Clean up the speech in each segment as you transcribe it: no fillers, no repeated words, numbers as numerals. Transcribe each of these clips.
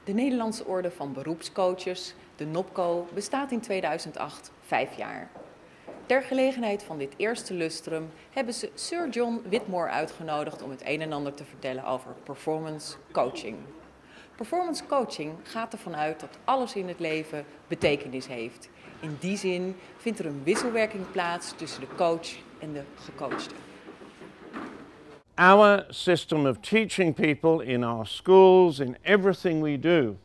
De Nederlandse Orde van Beroepscoaches, de Nobco, bestaat in 2008 5 jaar. Ter gelegenheid van dit eerste lustrum hebben ze Sir John Whitmore uitgenodigd om het een en ander te vertellen over performance coaching. Performance coaching gaat ervan uit dat alles in het leven betekenis heeft. In die zin vindt er een wisselwerking plaats tussen de coach en de gecoachte. Our system of teaching people in our schools, in everything we do,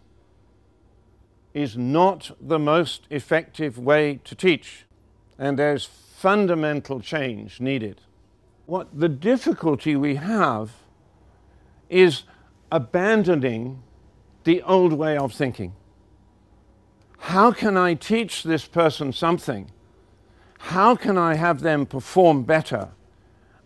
is not the most effective way to teach. And there's fundamental change needed. What the difficulty we have is abandoning the old way of thinking. How can I teach this person something? How can I have them perform better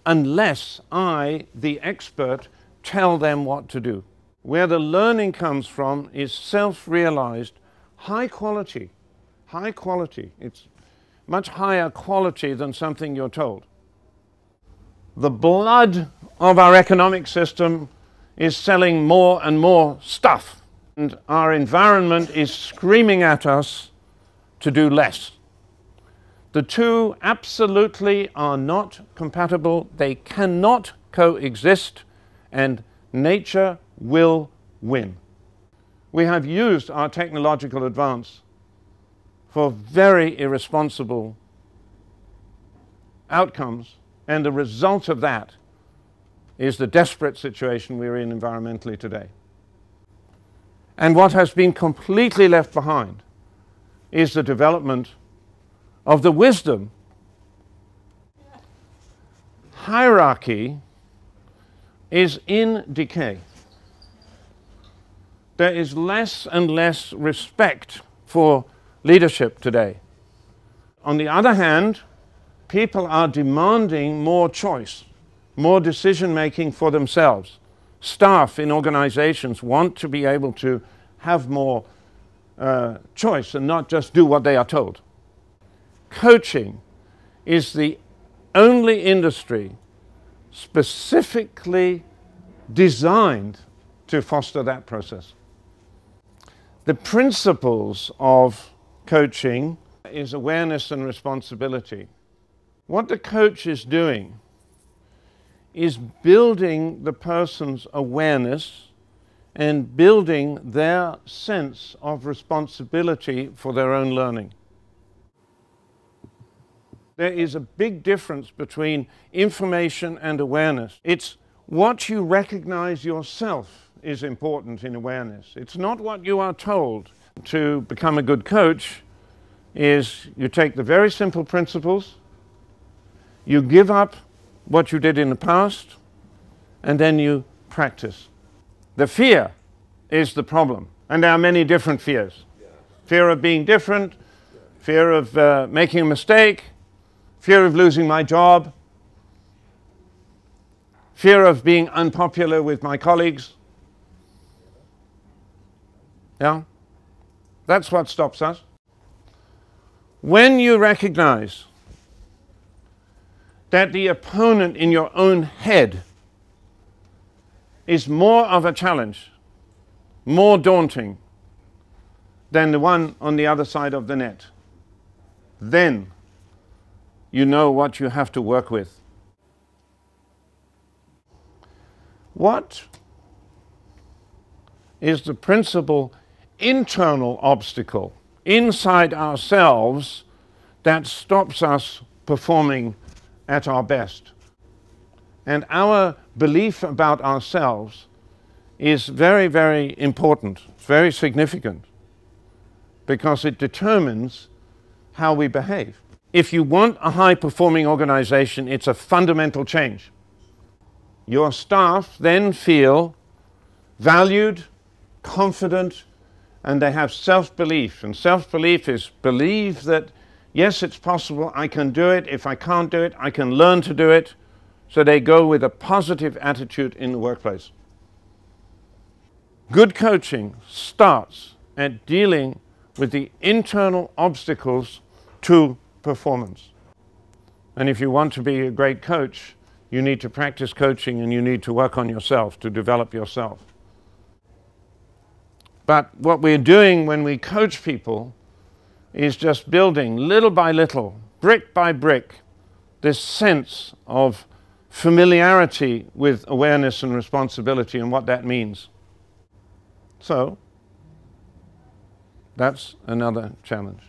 unless I, the expert, tell them what to do? Where the learning comes from is self-realized, high quality. High quality. It's much higher quality than something you're told. The blood of our economic system is selling more and more stuff. And our environment is screaming at us to do less. The two absolutely are not compatible. They cannot coexist, and nature will win. We have used our technological advance for very irresponsible outcomes, and the result of that is the desperate situation we're in environmentally today. And what has been completely left behind is the development of the wisdom. Hierarchy is in decay. There is less and less respect for leadership today. On the other hand, people are demanding more choice, more decision-making for themselves. Staff in organizations want to be able to have more choice and not just do what they are told. Coaching is the only industry specifically designed to foster that process. The principles of coaching is awareness and responsibility. What the coach is doing is building the person's awareness and building their sense of responsibility for their own learning. There is a big difference between information and awareness. It's what you recognize yourself is important in awareness. It's not what you are told. To become a good coach is you take the very simple principles, you give up what you did in the past, and then you practice. The fear is the problem, and there are many different fears. Fear of being different, fear of making a mistake, fear of losing my job, fear of being unpopular with my colleagues. Yeah? That's what stops us. When you recognize that the opponent in your own head is more of a challenge, more daunting than the one on the other side of the net, then you know what you have to work with. What is the principal internal obstacle inside ourselves that stops us performing at our best? And our belief about ourselves is very, very important, very significant, because it determines how we behave. If you want a high-performing organization, it's a fundamental change. Your staff then feel valued, confident, and they have self-belief. And self-belief is believe that, yes, it's possible, I can do it. If I can't do it, I can learn to do it. So they go with a positive attitude in the workplace. Good coaching starts at dealing with the internal obstacles to performance. And if you want to be a great coach, you need to practice coaching and you need to work on yourself to develop yourself. But what we're doing when we coach people is just building little by little, brick by brick, this sense of familiarity with awareness and responsibility and what that means. So, that's another challenge.